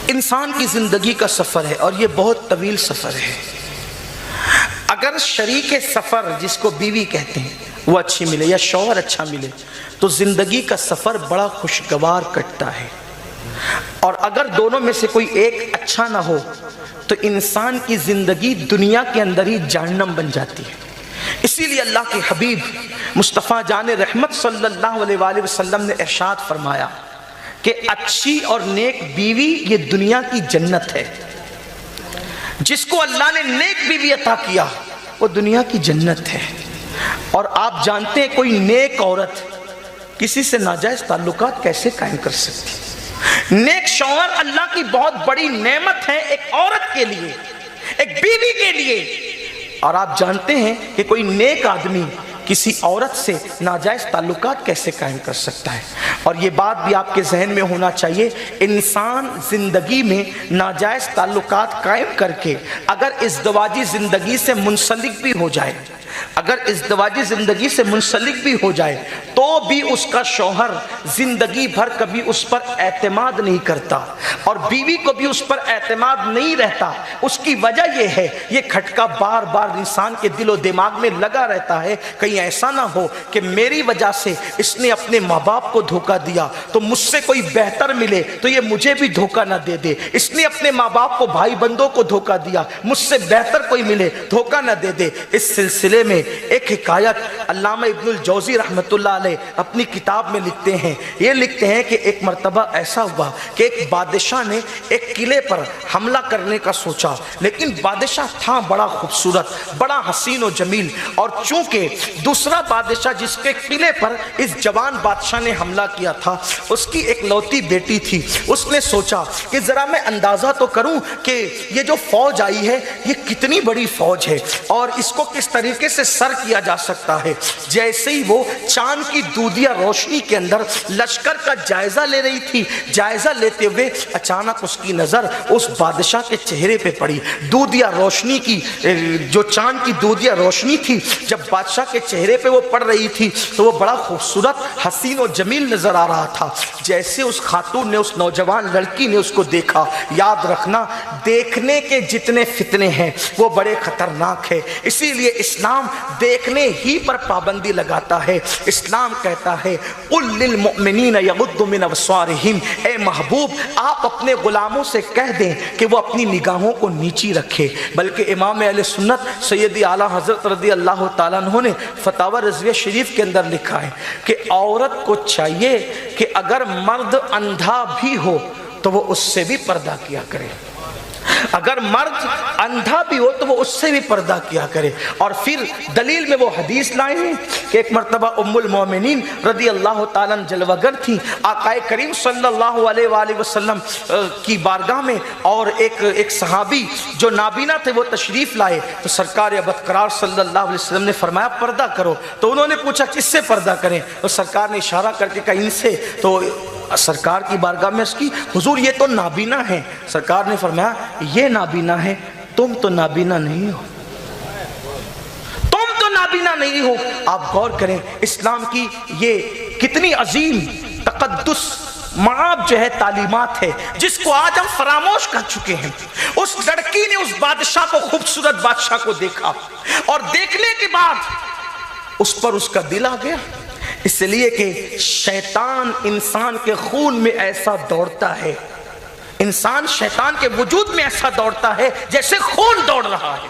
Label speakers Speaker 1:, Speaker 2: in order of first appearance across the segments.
Speaker 1: انسان کی زندگی کا سفر ہے اور یہ بہت طویل سفر ہے۔ اگر شریک سفر جس کو بیوی کہتے ہیں وہ اچھی ملے یا شوہر اچھا ملے تو زندگی کا سفر بڑا خوشگوار کٹتا ہے، اور اگر دونوں میں سے کوئی ایک اچھا نہ ہو تو انسان کی زندگی دنیا کے اندر ہی جہنم بن جاتی ہے۔ اسی لیے اللہ کے حبیب مصطفیٰ جان رحمت صلی اللہ علیہ وآلہ وسلم نے ارشاد فرمایا کہ اچھی اور نیک بیوی یہ دنیا کی جنت ہے۔ جس کو اللہ نے نیک بیوی عطا کیا وہ دنیا کی جنت ہے۔ اور آپ جانتے ہیں کوئی نیک عورت کسی سے ناجائز تعلقات کیسے قائم کر سکتی؟ نیک شوہر اللہ کی بہت بڑی نعمت ہے ایک عورت کے لیے، ایک بیوی کے لیے۔ اور آپ جانتے ہیں کہ کوئی نیک آدمی کسی عورت سے ناجائز تعلقات کیسے قائم کر سکتا ہے؟ اور یہ بات بھی آپ کے ذہن میں ہونا چاہیے، انسان زندگی میں ناجائز تعلقات قائم کر کے اگر ازدواجی زندگی سے منسلک بھی ہو جائے، اگر ازدواجی زندگی سے منسلک بھی ہو جائے تو بھی اس کا شوہر زندگی بھر کبھی اس پر اعتماد نہیں کرتا، اور بیوی کو بھی اس پر اعتماد نہیں رہتا۔ اس کی وجہ یہ ہے، یہ کھٹکا بار بار انسان کے دل و دماغ میں لگا رہتا ہے، کہیں ایسا نہ ہو کہ میری وجہ سے اس نے اپنے ماں باپ کو دھوکہ دیا تو مجھ سے کوئی بہتر ملے تو یہ مجھے بھی دھوکہ نہ دے دے، اس نے اپنے ماں باپ کو بھائی بندوں کو دھوکہ دیا، مجھ سے بہتر کوئی ملے دھوکہ نہ دے دے۔ اس سلسلے میں ایک حکایت علامہ ابن الجوزی رحمت اللہ علیہ اپنی کتاب میں لکھتے ہیں، یہ لکھتے ہیں کہ ایک مرتبہ ایسا ہوا کہ ایک بادشاہ نے ایک قلعے پر حملہ کرنے کا سوچا، لیکن بادشاہ تھا بڑا خوبصورت، بڑا حسین و جمیل، اور چونکہ دوسرا بادشاہ جس کے قلعے پر اس جوان بادشاہ نے حملہ کیا تھا اس کی ایک لوتی بیٹی تھی، اس نے سوچا کہ ذرا میں اندازہ تو کروں کہ یہ جو فوج آئی ہے یہ کتنی بڑی فوج ہے اور اس کو کس طریقے سے سر کیا جا سکتا ہے۔ جیسے ہی وہ چاند کی دودھیا روشنی کے اندر لشکر کا جائزہ لے رہی تھی، جائزہ لیتے ہوئے اچانک اس کی نظر اس بادشاہ کے چہرے پہ پڑی۔ دودھیا روشنی کی جو چاند کی دودھیا روشنی تھی جب بادشاہ کے چہرے پہ وہ پڑ رہی تھی تو وہ بڑا خوبصورت حسین و جمیل نظر آ رہا تھا۔ جیسے اس خاتون نے، اس نوجوان لڑکی نے اس کو دیکھا، یاد رکھنا دیکھنے کے جتنے فتنے ہیں وہ بڑے خطرناک ہے، اسی لیے اسلام دیکھنے ہی پر پابندی لگاتا ہے۔ اسلام کہتا ہے قُلْ لِلْمُؤْمِنِينَ يَغُضُّ مِنْ أَبْصَارِهِمْ، اے محبوب آپ اپنے غلاموں سے کہہ دیں کہ وہ اپنی نگاہوں کو نیچی رکھے۔ بلکہ امام اہل سنت سیدی اعلیٰ حضرت رضی اللہ تعالیٰ عنہ نے فتاوی رضویہ شریف کے اندر لکھا ہے کہ عورت کو چاہیے کہ اگر مرد اندھا بھی ہو تو وہ اس سے بھی پردہ کیا کرے، اگر مرد اندھا بھی ہو تو وہ اس سے بھی پردہ کیا کرے۔ اور پھر دلیل میں وہ حدیث لائے ہیں کہ ایک مرتبہ ام المومنین رضی اللہ تعالیٰ جلوہ گر تھی آقا کریم صلی اللہ علیہ وآلہ وسلم کی بارگاہ میں، اور ایک صحابی جو نابینا تھے وہ تشریف لائے تو سرکار ابدقرار صلی اللہ علیہ وسلم نے فرمایا پردہ کرو۔ تو انہوں نے پوچھا کس سے پردہ کریں؟ تو سرکار نے اشارہ کر کے کہا ان سے۔ تو سرکار کی بارگاہ میں اس کی حضور یہ تو نابینا ہے۔ سرکار نے فرمایا یہ نابینا ہے، تم تو نابینا نہیں ہو، تم تو نابینا نہیں ہو۔ آپ غور کریں اسلام کی یہ کتنی عظیم تقدس معاب جو ہے تعلیمات ہے جس کو آج ہم فراموش کر چکے ہیں۔ اس لڑکی نے اس بادشاہ کو، خوبصورت بادشاہ کو دیکھا اور دیکھنے کے بعد اس پر اس کا دل آ گیا، اس لیے کہ شیطان انسان کے خون میں ایسا دوڑتا ہے، انسان شیطان کے وجود میں ایسا دوڑتا ہے جیسے خون دوڑ رہا ہے،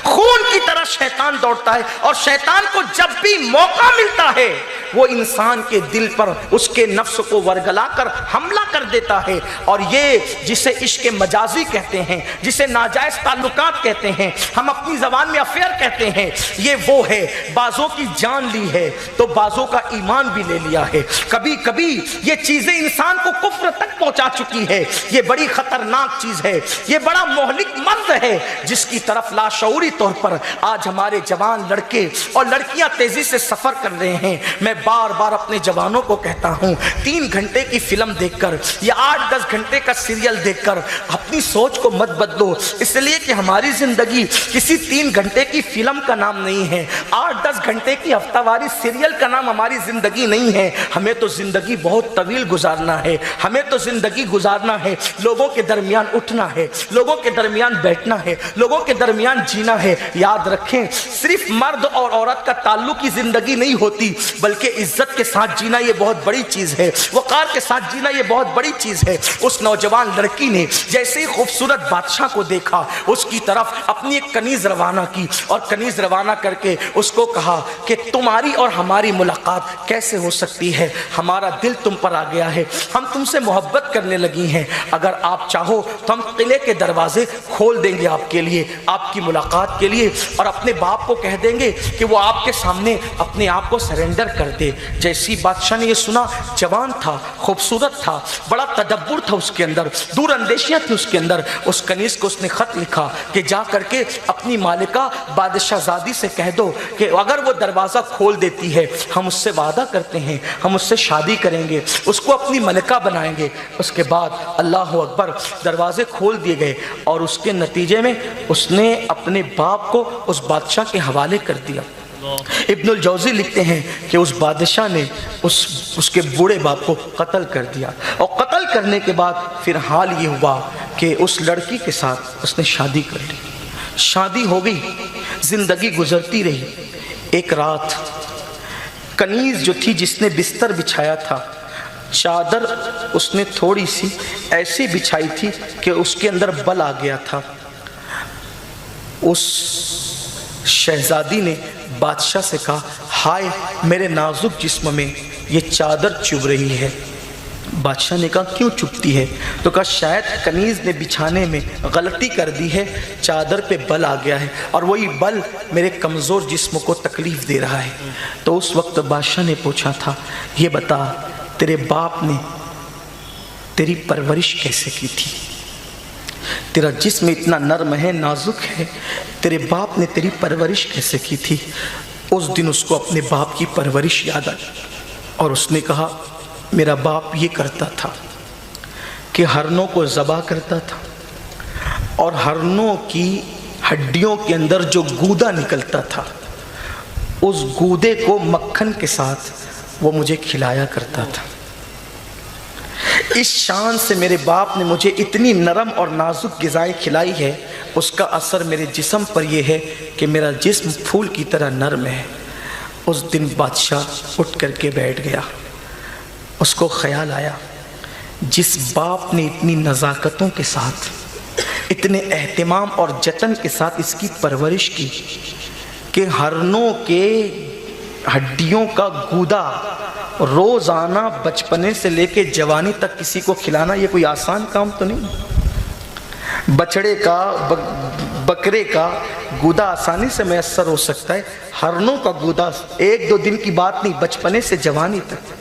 Speaker 1: خون کی طرح شیطان دوڑتا ہے، اور شیطان کو جب بھی موقع ملتا ہے وہ انسان کے دل پر اس کے نفس کو ورگلا کر حملہ کر دیتا ہے۔ اور یہ جسے عشق مجازی کہتے ہیں، جسے ناجائز تعلقات کہتے ہیں، ہم اپنی زبان میں افیئر کہتے ہیں، یہ وہ ہے بعضوں کی جان لی ہے تو بعضوں کا ایمان بھی لے لیا ہے۔ کبھی کبھی یہ چیزیں انسان کو کفر تک پہنچا چکی ہے۔ یہ بڑی خطرناک چیز ہے، یہ بڑا مہلک مرض ہے جس کی طرف لاشعوری طور پر آج ہمارے جوان لڑکے اور لڑکیاں تیزی سے سفر کر رہے ہیں۔ میں बार बार अपने जवानों को कहता हूँ, 3 घंटे की फिल्म देखकर या 8-10 घंटे का सीरियल देखकर अपनी सोच को मत बदलो, इसलिए कि हमारी जिंदगी किसी 3 घंटे की फिल्म का नाम नहीं है, 8-10 घंटे की हफ्तावारी सीरियल का नाम हमारी जिंदगी नहीं है। हमें तो जिंदगी बहुत तवील गुजारना है, हमें तो जिंदगी गुजारना है, लोगों के दरमियान उठना है, लोगों के दरमियान बैठना है, लोगों के दरमियान जीना है। याद रखें, सिर्फ मर्द और औरत का ताल्लुक की जिंदगी नहीं होती, बल्कि इज्जत के साथ जीना ये बहुत बड़ी चीज है, वकार के साथ जीना ये बहुत बड़ी चीज है। उस नौजवान लड़की ने जैसे ही खूबसूरत बादशाह को देखा, उसकी तरफ अपनी एक कनीज रवाना की और कनीज रवाना करके उसको कहा कि तुम्हारी और हमारी मुलाकात कैसे हो सकती है, हमारा दिल तुम पर आ गया है, हम तुमसे मोहब्बत करने लगी हैं, अगर आप चाहो तो हम किले के दरवाजे खोल देंगे आपके लिए, आपकी मुलाकात के लिए, और अपने बाप को कह देंगे कि वो आपके सामने अपने आप को सरेंडर कर दे। जैसी बादशाह ने ये सुना, जवान था, खूबसूरत था, बड़ा तदब्बुर था उसके अंदर, दूर अंदेशियाँ थी उसके अंदर। उस कनीज को उसने खत लिखा कि जा करके अपनी मालिका बादशाहजादी से कह दो कि अगर वो दरवाज़ा खोल देती है, हम उससे वादा करते हैं, हम उससे शादी करेंगे, उसको अपनी मलिका बनाएंगे। उसके बाद अल्लाह अकबर, दरवाजे खोल दिए गए और उसके नतीजे में उसने अपने बाप को उस बादशाह के हवाले कर दिया। इब्नुल जौज़ी लिखते हैं कि उस बादशाह ने उसके बूढ़े बाप को कत्ल कर दिया, और कत्ल करने के बाद फिर हाल ये हुआ कि उस लड़की के साथ उसने शादी कर ली। शादी हो गई, जिंदगी गुजरती रही। एक रात कनीज जो थी, जिसने बिस्तर बिछाया था, चादर उसने थोड़ी सी ऐसी बिछाई थी कि उसके अंदर बल आ गया था। उस शहजादी ने बादशाह से कहा, हाय मेरे नाजुक जिस्म में ये चादर चुभ रही है। बादशाह ने कहा, क्यों चुभती है? तो कहा, शायद कनीज़ ने बिछाने में गलती कर दी है, चादर पे बल आ गया है और वही बल मेरे कमज़ोर जिस्म को तकलीफ़ दे रहा है। तो उस वक्त बादशाह ने पूछा था, ये बता तेरे बाप ने तेरी परवरिश कैसे की थी? तेरा जिस्म इतना नर्म है, नाजुक है, तेरे बाप ने तेरी परवरिश कैसे की थी? उस दिन उसको अपने बाप की परवरिश याद आई और उसने कहा, मेरा बाप ये करता था कि हरनों को ज़बा करता था और हरनों की हड्डियों के अंदर जो गूदा निकलता था, उस गूदे को मक्खन के साथ वो मुझे खिलाया करता था। इस शान से मेरे बाप ने मुझे इतनी नरम और नाजुक ग़िज़ाएं खिलाई है, उसका असर मेरे जिस्म पर यह है कि मेरा जिस्म फूल की तरह नरम है। उस दिन बादशाह उठ करके बैठ गया। उसको ख्याल आया, जिस बाप ने इतनी नज़ाकतों के साथ, इतने एहतिमाम और जतन के साथ इसकी परवरिश की कि हरनों के हड्डियों का गूदा रोज़ाना बचपने से लेके जवानी तक किसी को खिलाना, ये कोई आसान काम तो नहीं। बछड़े का बकरे का गूदा आसानी से मैसर हो सकता है, हरनों का गूदा 1-2 दिन की बात नहीं, बचपने से जवानी तक।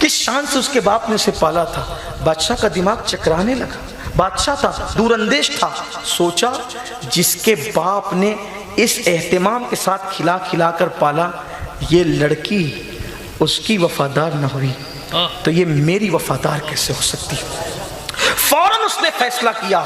Speaker 1: किस शान से उसके बाप ने उसे पाला था। बादशाह का दिमाग चकराने लगा। बादशाह था, दूरंदेश था, सोचा जिसके बाप ने इस एहतिमाम के साथ खिला खिला कर पाला, ये लड़की उसकी वफादार न हुई तो ये मेरी वफादार कैसे हो सकती? फौरन उसने फैसला किया,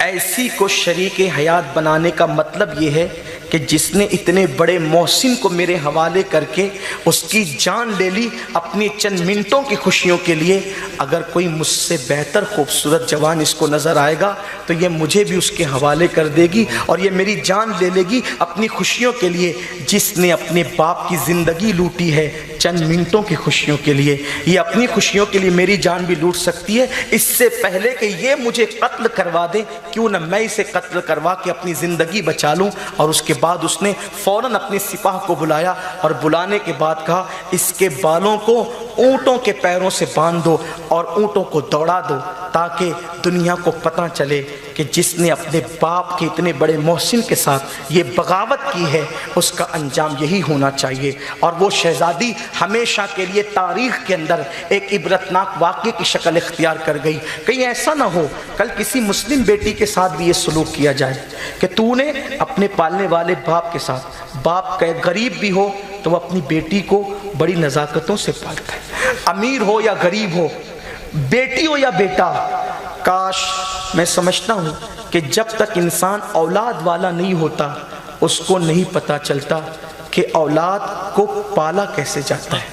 Speaker 1: ऐसी को शरीके हयात बनाने का मतलब ये है कि जिसने इतने बड़े मोहसिन को मेरे हवाले करके उसकी जान ले ली अपनी चंद मिनटों की खुशियों के लिए, अगर कोई मुझसे बेहतर खूबसूरत जवान इसको नज़र आएगा तो ये मुझे भी उसके हवाले कर देगी और ये मेरी जान ले लेगी अपनी खुशियों के लिए। जिसने अपने बाप की ज़िंदगी लूटी है चंद मिनटों की खुशियों के लिए, ये अपनी खुशियों के लिए मेरी जान भी लूट सकती है। इससे पहले कि ये मुझे कत्ल करवा दे, क्यों न मैं इसे कत्ल करवा के अपनी ज़िंदगी बचा लूँ। और उसके बाद उसने फ़ौरन अपने सिपाह को बुलाया और बुलाने के बाद कहा, इसके बालों को ऊँटों के पैरों से बांध दो और ऊँटों को दौड़ा दो, ताकि दुनिया को पता चले कि जिसने अपने बाप के इतने बड़े मोहसिन के साथ ये बगावत की है उसका अंजाम यही होना चाहिए। और वो शहज़ादी हमेशा के लिए तारीख़ के अंदर एक इबरतनाक वाक़े की शक्ल इख्तियार कर गई। कहीं ऐसा ना हो कल किसी मुस्लिम बेटी के साथ भी ये सलूक किया जाए कि तूने अपने पालने वाले बाप के साथ, बाप का गरीब भी हो तो वो अपनी बेटी को बड़ी नज़ाकतों से पालता है। अमीर हो या गरीब हो, बेटी हो या बेटा, काश मैं समझता हूँ कि जब तक इंसान औलाद वाला नहीं होता उसको नहीं पता चलता कि औलाद को पाला कैसे जाता है,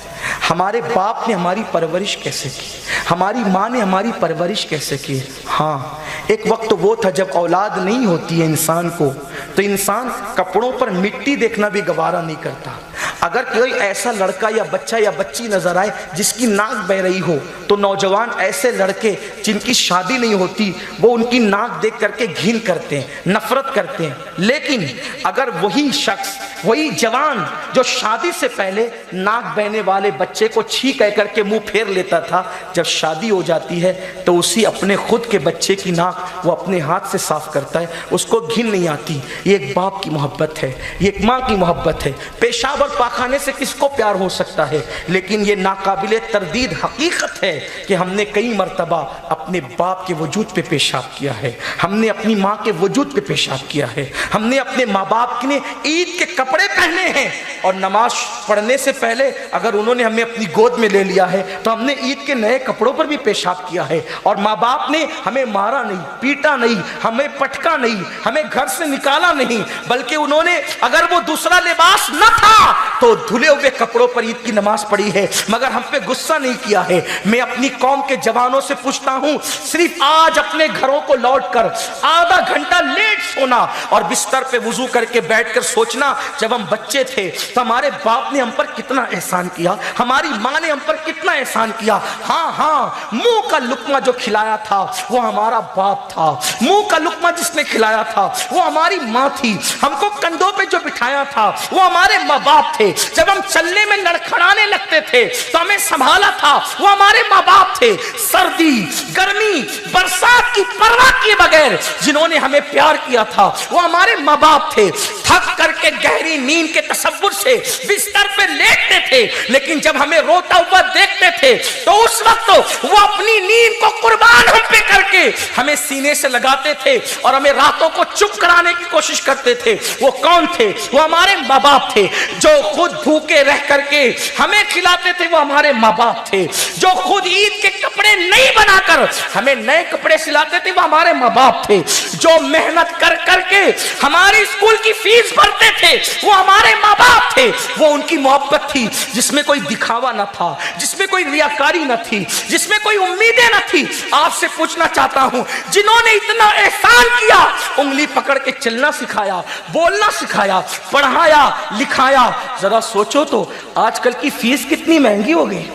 Speaker 1: हमारे बाप ने हमारी परवरिश कैसे की, हमारी माँ ने हमारी परवरिश कैसे की। हाँ, एक वक्त वो था जब औलाद नहीं होती है इंसान को, तो इंसान कपड़ों पर मिट्टी देखना भी गवारा नहीं करता। अगर कोई ऐसा लड़का या बच्चा या बच्ची नजर आए जिसकी नाक बह रही हो, तो नौजवान ऐसे लड़के जिनकी शादी नहीं होती वो उनकी नाक देख करके घिन करते हैं, नफरत करते हैं। लेकिन अगर वही शख्स, वही जवान जो शादी से पहले नाक बहने वाले बच्चे को छी कह करके मुंह फेर लेता था, जब शादी हो जाती है तो उसी अपने खुद के बच्चे की नाक वो अपने हाथ से साफ करता है, उसको घिन नहीं आती। ये एक बाप की मोहब्बत है, ये एक माँ की मोहब्बत है। पेशाब और पाखाने से किसको प्यार हो सकता है, लेकिन ये नाकाबिले तरदीद हकीकत है कि हमने कई मरतबा अपने बाप के वजूद पे पेशाब किया है, हमने अपनी माँ के वजूद पे पेशाब किया है, हमने अपने माँ बाप ने ईद के कपड़े पहने हैं और नमाज पढ़ने से पहले अगर उन्होंने हमें अपनी गोद में ले लिया है तो हमने ईद के नए कपड़ों पर भी पेशाब किया है। और माँ बाप ने हमें मारा नहीं, पीटा नहीं, हमें पटका नहीं, हमें घर से निकाला नहीं, बल्कि उन्होंने अगर वो दूसरा लिबास न था तो धुले हुए कपड़ों पर ईद की नमाज पढ़ी है, मगर हम पे गुस्सा नहीं किया है। मैं अपनी कौम के जवानों से पूछता हूँ, सिर्फ आज अपने घरों को लौटकर आधा घंटा लेट सोना और बिस्तर पे वुजू करके बैठकर सोचना, जब हम बच्चे थे तो हमारे बाप ने हम पर कितना एहसान किया, हमारी माँ ने हम पर कितना एहसान किया। हाँ हाँ, मुंह का लुकमा जो खिलाया था वो हमारा बाप था, मुंह का लुकमा जिसने खिलाया था वो हमारी माँ थी, हमको कंधों पे जो बिठाया था वो हमारे माँ बाप थे, जब हम चलने में लड़खड़ाने लगते थे तो हमें संभाला था वो हमारे माँ बाप थे। सर्दी गर्मी बरसात की परवाह किए बगैर जिन्होंने हमें प्यार किया था वो हमारे माँ बाप थे। थक करके गहरी नींद के तसव्वुर से बिस्तर पे लेटते थे, लेकिन जब हमें रोता हुआ देखते थे तो उस वक्त वो अपनी नींद को कुर्बान हम पे करके हमें सीने से लगाते थे और हमें रातों को चुप कराने की कोशिश करते थे। वो कौन थे? वो हमारे माँ बाप थे। जो खुद भूखे रह करके हमें खिलाते थे वो हमारे माँ बाप थे। जो खुद ईद के कपड़े नहीं बनाकर हमें नए कपड़े सिलाते थे वो हमारे माँ बाप थे। जो मेहनत कर करके हमारी स्कूल की फीस भरते थे वो हमारे माँ बाप थे। वो उनकी मोहब्बत थी जिसमें कोई दिखावा न था, जिसमें कोई रियाकारी न थी, जिसमें कोई उम्मीदें न थी। आपसे पूछना चाहता हूं, जिन्होंने इतना एहसान किया, उंगली पकड़ के चलना सिखाया, बोलना सिखाया, पढ़ाया लिखाया, जरा सोचो तो आजकल की फीस कितनी महंगी हो गई।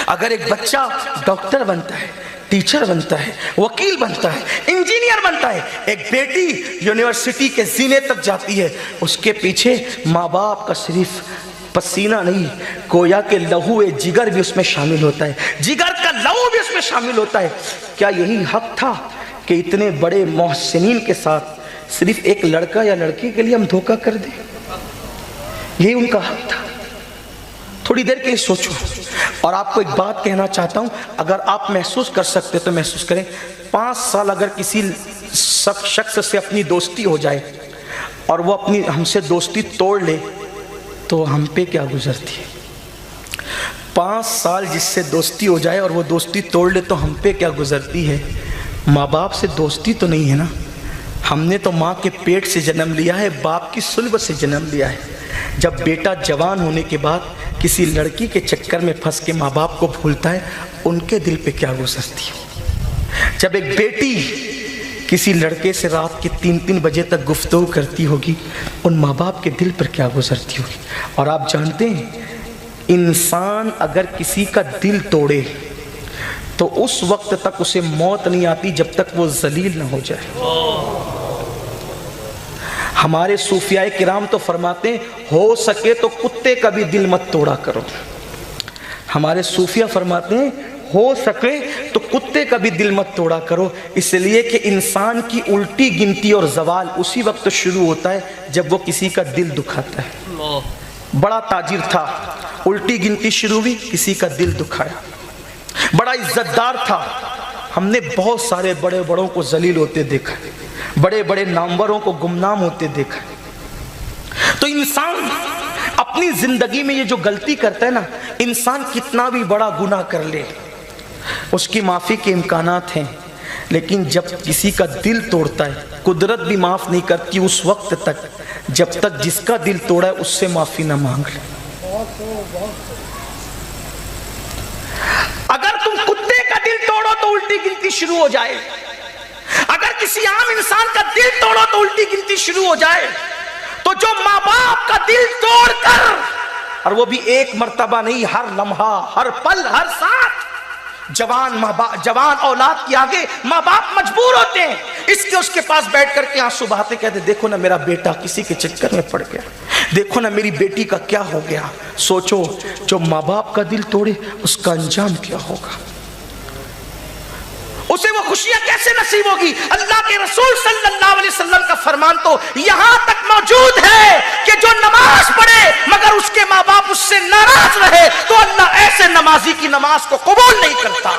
Speaker 1: अगर एक बच्चा डॉक्टर बनता है, टीचर बनता है, वकील बनता है, इंजीनियर बनता है, एक बेटी यूनिवर्सिटी के जीने तक जाती है, उसके पीछे माँ बाप का सिर्फ पसीना नहीं, गोया के लहू जिगर भी उसमें शामिल होता है, जिगर का लहू भी उसमें शामिल होता है। क्या यही हक था कि इतने बड़े मोहसिनीन के साथ सिर्फ एक लड़का या लड़की के लिए हम धोखा कर दें? यही उनका हक था। थोड़ी देर के लिए सोचो। और आपको एक बात कहना चाहता हूं, अगर आप महसूस कर सकते तो महसूस करें। 5 साल अगर किसी शख्स से अपनी दोस्ती हो जाए और वो अपनी हमसे दोस्ती तोड़ ले तो हम पे क्या गुजरती है। 5 साल जिससे दोस्ती हो जाए और वो दोस्ती तोड़ ले तो हम पे क्या गुजरती है। माँ बाप से दोस्ती तो नहीं है ना, हमने तो माँ के पेट से जन्म लिया है, बाप की सुल्ब से जन्म लिया है। जब बेटा जवान होने के बाद किसी लड़की के चक्कर में फंस के माँ बाप को भूलता है, उनके दिल पे क्या गुजरती है। जब एक बेटी किसी लड़के से रात के 3-3 बजे तक गुफ्तगू करती होगी, उन माँ बाप के दिल पर क्या गुजरती होगी। और आप जानते हैं, इंसान अगर किसी का दिल तोड़े तो उस वक्त तक उसे मौत नहीं आती जब तक वो जलील ना हो जाए। हमारे सूफियाए किराम तो फरमाते हैं, हो सके तो कुत्ते का भी दिल मत तोड़ा करो। हमारे सूफिया फरमाते हैं, हो सके तो कुत्ते का भी दिल मत तोड़ा करो, इसलिए कि इंसान की उल्टी गिनती और जवाल उसी वक्त शुरू होता है जब वो किसी का दिल दुखाता है। बड़ा ताजिर था, उल्टी गिनती शुरू हुई, किसी का दिल दुखाया। बड़ा इज्जतदार था, हमने बहुत सारे बड़े बड़ों को जलील होते देखा, बड़े बड़े नामवरों को गुमनाम होते देखा। तो इंसान اپنی زندگی میں یہ جو غلطی کرتا ہے نا، انسان کتنا بھی بڑا گناہ کر لے اس کی معافی کے امکانات ہیں، لیکن جب کسی کا دل توڑتا ہے قدرت بھی معاف نہیں کرتی اس وقت تک جب تک جس کا دل توڑا ہے اس سے معافی نہ مانگ لے۔ اگر تم کتے کا دل توڑو تو الٹی گنتی شروع ہو جائے، اگر کسی عام انسان کا دل توڑو تو الٹی گنتی شروع ہو جائے، تو جو ماں باپ کا دل توڑ کر، اور وہ بھی ایک مرتبہ نہیں، ہر لمحہ، ہر پل، ہر ساتھ، جوان اولاد کی آگے ماں باپ مجبور ہوتے ہیں اس کے پاس بیٹھ کر کے آنسو بہاتے کہتے دیکھو نا میرا بیٹا کسی کے چکر میں پڑ گیا، دیکھو نا میری بیٹی کا کیا ہو گیا۔ سوچو جو ماں باپ کا دل توڑے اس کا انجام کیا ہوگا، اسے وہ خوشیاں کیسے نصیب ہوگی۔ اللہ کے رسول صلی اللہ علیہ وسلم کا فرمان تو یہاں تک موجود ہے کہ جو نماز پڑھے مگر اس کے ماں باپ اس سے ناراض رہے تو اللہ ایسے نمازی کی نماز کو قبول نہیں کرتا۔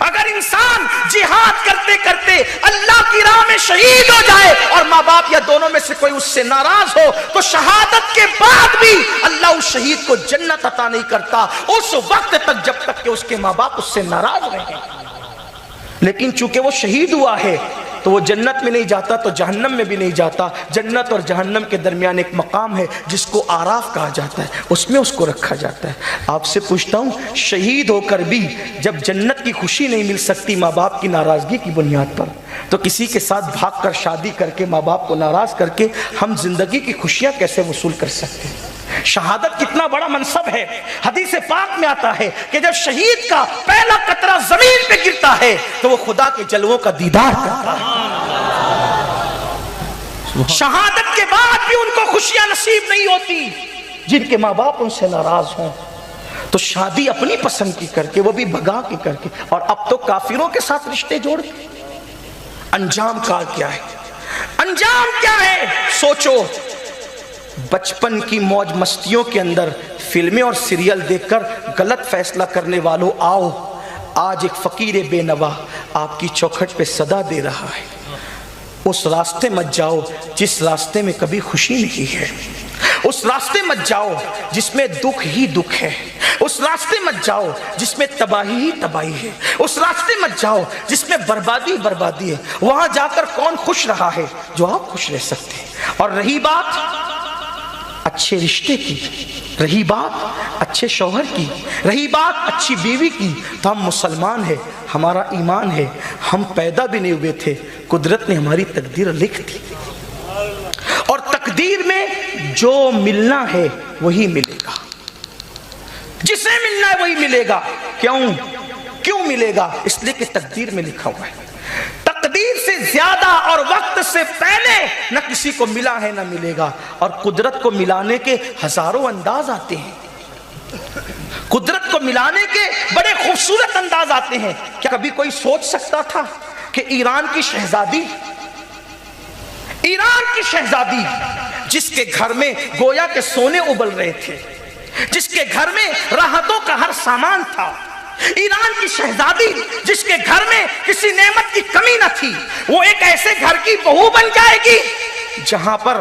Speaker 1: اگر انسان جہاد کرتے کرتے اللہ کی راہ میں شہید ہو جائے اور ماں باپ یا دونوں میں سے کوئی اس سے ناراض ہو تو شہادت کے بعد بھی اللہ اس شہید کو جنت عطا نہیں کرتا اس وقت تک جب تک کہ اس کے ماں باپ اس سے ناراض رہیں۔ لیکن چونکہ وہ شہید ہوا ہے تو وہ جنت میں نہیں جاتا تو جہنم میں بھی نہیں جاتا۔ جنت اور جہنم کے درمیان ایک مقام ہے جس کو آراف کہا جاتا ہے، اس میں اس کو رکھا جاتا ہے۔ آپ سے پوچھتا ہوں شہید ہو کر بھی جب جنت کی خوشی نہیں مل سکتی ماں باپ کی ناراضگی کی بنیاد پر، تو کسی کے ساتھ بھاگ کر شادی کر کے ماں باپ کو ناراض کر کے ہم زندگی کی خوشیاں کیسے وصول کر سکتے ہیں؟ شہادت کتنا بڑا منصب ہے۔ حدیث پاک میں آتا ہے کہ جب شہید کا پہلا قطرہ زمین پہ گرتا ہے تو وہ خدا کے جلووں کا دیدار کرتا ہے۔ شہادت کے بعد بھی ان کو خوشیاں نصیب نہیں ہوتی، جن کے ماں باپ ان سے ناراض ہوں تو شادی اپنی پسند کی کر کے، وہ بھی بھگا کے کر کے، اور اب تو کافروں کے ساتھ رشتے جوڑ کے، انجام کیا ہے؟ انجام کیا ہے؟ سوچو، بچپن کی موج مستیوں کے اندر فلمیں اور سیریل دیکھ کر غلط فیصلہ کرنے والوں، آؤ آج ایک فقیر بے نوا آپ کی چوکھٹ پہ صدا دے رہا ہے، اس راستے مت جاؤ جس راستے میں کبھی خوشی نہیں ہے، اس راستے مت جاؤ جس میں دکھ ہی دکھ ہے، اس راستے مت جاؤ جس میں تباہی ہی تباہی ہے، اس راستے مت جاؤ جس میں بربادی بربادی ہے۔ وہاں جا کر کون خوش رہا ہے؟ جو آپ خوش رہ سکتے ہیں۔ اور رہی بات اچھے رشتے کی، رہی بات اچھے شوہر کی، رہی بات اچھی بیوی کی، تو ہم مسلمان ہیں، ہمارا ایمان ہے، ہم پیدا بھی نہیں ہوئے تھے، قدرت نے ہماری تقدیر لکھ دی، اور تقدیر میں جو ملنا ہے وہی ملے گا، جسے ملنا ہے وہی ملے گا۔ کیوں ملے گا؟ اس لیے کہ تقدیر میں لکھا ہوا ہے۔ تقدیر سے زیادہ اور وقت سے پہلے نہ کسی کو ملا ہے نہ ملے گا، اور قدرت کو ملانے کے ہزاروں انداز آتے ہیں، قدرت کو ملانے کے بڑے خوبصورت انداز آتے ہیں۔ کیا کبھی کوئی سوچ سکتا تھا کہ ایران کی شہزادی جس کے گھر میں گویا کے سونے ابل رہے تھے، جس کے گھر میں راحتوں کا ہر سامان تھا، ایران کی شہزادی جس کے گھر میں کسی نعمت کی کمی نہ تھی، وہ ایک ایسے گھر کی بہو بن جائے گی جہاں پر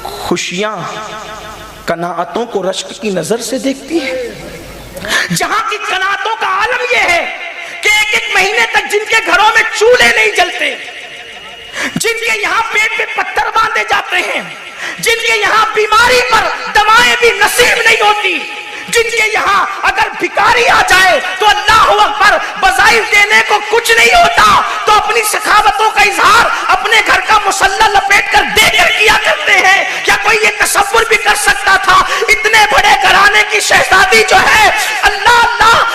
Speaker 1: خوشیاں قناعتوں کو رشک کی نظر سے دیکھتی ہے، جہاں کی قناعتوں کا عالم یہ ہے کہ ایک مہینے تک جن کے گھروں میں چولہے نہیں جلتے، جن کے یہاں پیٹ پہ پتھر باندھے جاتے ہیں، جن کے یہاں بیماری پر دوائیں بھی نصیب نہیں ہوتی، جن کے یہاں اگر بھکاری آ جائے تو اللہ اکبر بظاہر دینے کو کچھ نہیں ہوتا تو اپنی سخاوتوں کا اظہار اپنے گھر کا مسلح لپیٹ کر دے کر کیا کرتے ہیں۔ کیا کوئی یہ تصور بھی کر سکتا تھا اتنے بڑے گھرانے کی شہزادی جو ہے اللہ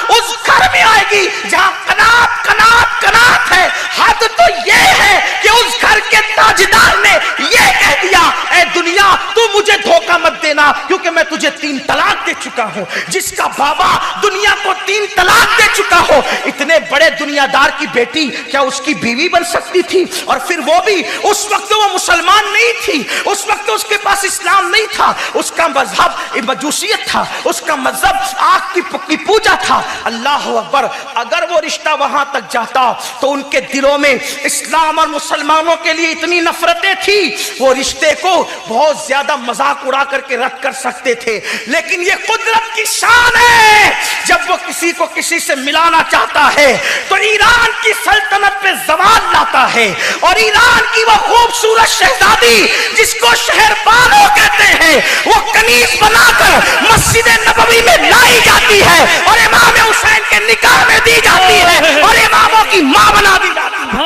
Speaker 1: اس گھر میں آئے گی جہاں قناعت ہے؟ حد تو یہ ہے کہ اس گھر کے تاجدار نے یہ کہہ دیا اے دنیا تو مجھے دھوکہ مت دینا کیونکہ میں تجھے 3 طلاق دے چکا ہوں۔ جس کا بابا دنیا کو 3 طلاق دے चुका हो, इतने बड़े दुनियादार की बेटी क्या उसकी बीवी बन सकती थी? और फिर वो भी उस वक्त वो मुसलमान नहीं थी, उस वक्त उसके पास इस्लाम नहीं था, उसका मजहब मजूसियत था, उसका मजहब आग की पूजा था। अल्लाह अकबर, अगर वो रिश्ता वहां तक जाता तो उनके दिलों में इस्लाम और मुसलमानों के लिए इतनी नफरतें थी, वो रिश्ते को बहुत ज्यादा मजाक उड़ा करके रद्द कर सकते थे। लेकिन ये कुदरत की शान है, जब वो किसी को किसी से मिलाना चाहता है तो ईरान की सल्तनत पे जवाल लाता है, और ईरान की वो खूबसूरत शहजादी जिसको शहरबानो कहते हैं, वो कनीज बनाकर मस्जिद नबवी में लाई जाती है और इमाम हुसैन के निकाह में दी जाती है और इमामों की मां बना दी जाती है।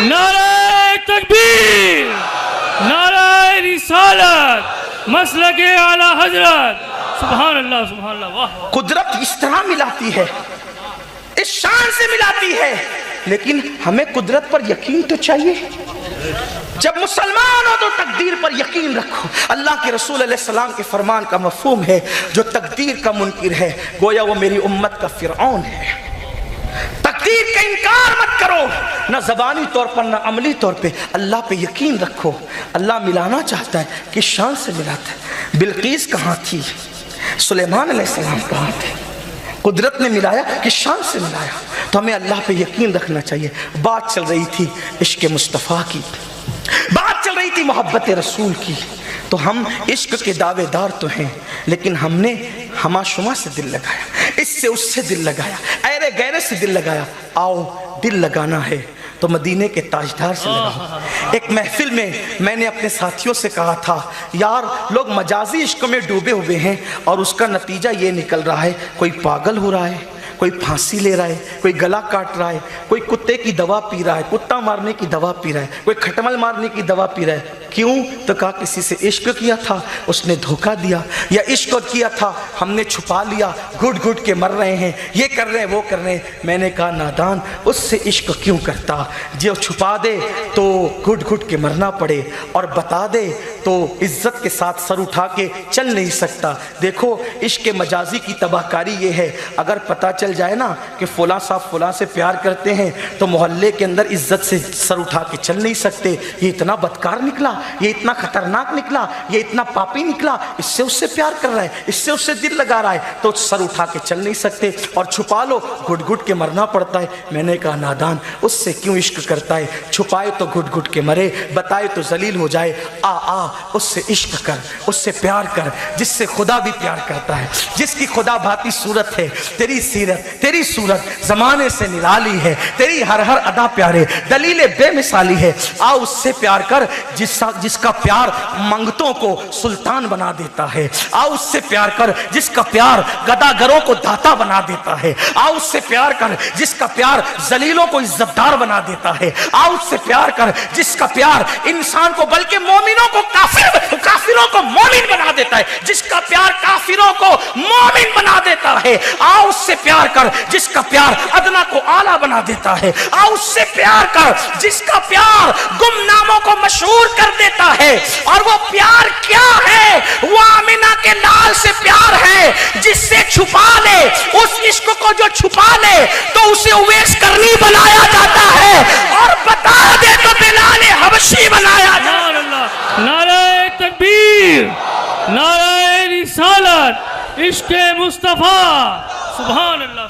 Speaker 2: नारे तकबीर, नारे रिसालत, मसलके आला हजरत, सुभान अल्लाह, सुभान अल्लाह। वाह,
Speaker 1: कुदरत इस तरह मिलाती है, इस शान से मिलाती है, लेकिन हमें कुदरत पर यकीन तो चाहिए। जब मुसलमान हो तो तकदीर पर यकीन रखो। अल्लाह के रसूल अलैहि सलाम के फरमान का मफहूम है, जो तकदीर का मुनकिर है गोया वो मेरी उम्मत का फिरऔन है। तकदीर का इनकार मत करो, ना ज़बानी तौर पर ना अमली तौर पे, अल्लाह पे यकीन रखो। अल्लाह मिलाना चाहता है, किस शान से मिलाता है? बिल्कीस कहाँ थी, सुलेमान अलैहिस्सलाम कहाँ थे? कुदरत ने मिलाया, किस शान से मिलाया? तो हमें अल्लाह पे यकीन रखना चाहिए। बात चल रही थी इश्क मुस्तफ़ा की, बात चल रही थी मोहब्बत रसूल की, तो हम इश्क के दावेदार तो हैं, लेकिन हमने हमाशुमा से दिल लगाया, इससे उससे दिल लगाया, ऐरे गैरे से दिल लगाया। आओ दिल लगाना है तो मदीने के ताजदार से लगाओ। एक महफिल में मैंने अपने साथियों से कहा था, यार लोग मजाजी इश्क में डूबे हुए हैं और उसका नतीजा ये निकल रहा है, कोई पागल हो रहा है, कोई फांसी ले रहा है, कोई गला काट रहा है, कोई कुत्ते की दवा पी रहा है, कुत्ता मारने की दवा पी रहा है, कोई खटमल मारने की दवा पी रहा है। क्यों? तो कहा किसी से इश्क किया था, उसने धोखा दिया, या इश्क किया था, हमने छुपा लिया, घुट घुट के मर रहे हैं, ये कर रहे हैं, वो कर रहे हैं। मैंने कहा नादान, उससे इश्क क्यों करता? जो छुपा दे तो घुट घुट के मरना पड़े, और बता दे तो इज्जत के साथ सर उठा के चल नहीं सकता। देखो इश्क मजाजी की तबाहकारी ये है, अगर पता चल जाए ना कि फुला साहब फुला से प्यार करते हैं तो मोहल्ले के अंदर इज्जत से सर उठा के चल नहीं सकते। ये इतना बदकार निकला, ये इतना खतरनाक निकला, ये इतना पापी निकला, इससे उससे प्यार कर रहा है, इससे उससे दिल लगा रहा है, तो सर उठा के चल नहीं सकते, और छुपा लो घुट घुट के मरना पड़ता है। मैंने कहा नादान, उससे क्यों इश्क करता है? छुपाए तो घुट घुट के मरे, बताए तो जलील हो जाए। आ आ उससे इश्क कर, उससे प्यार कर, जिससे खुदा भी प्यार करता है, जिसकी खुदा भाती सूरत है। तेरी सीरत तेरी सूरत जमाने से निराली है, तेरी हर हर अदा प्यारे, दलील बेमिसाली है। आ उससे प्यार कर जिसका प्यार मंगतों को सुल्तान बना देता है। आ उससे प्यार कर जिसका प्यार गदागरों को दाता बना देता है। आ उससे प्यार कर जिसका प्यार जलीलों को इज्जतदार बना देता है। आ उससे प्यार कर जिसका प्यार इंसान को बल्कि मोमिनों को काफिरों को मोमिन बना देता है, जिसका प्यार काफिरों को मोमिन बना देता है। आ उससे प्यार कर जिसका प्यार अदना को आला बना देता है। आ उससे प्यार कर जिसका प्यार गुमनामों को मशहूर कर देता है। और वो प्यार क्या है? वो आमिना के लाल से प्यार है, जिससे छुपा ले, उस इश्क को जो छुपा ले तो उसे उवैस करनी बनाया जाता है, और बता दे तो बिलाल हबशी बनाया जाता है।
Speaker 2: नारे तकबीर, नारे रिसालत, इश्क़ मुस्तफ़ा, सुभान अल्लाह।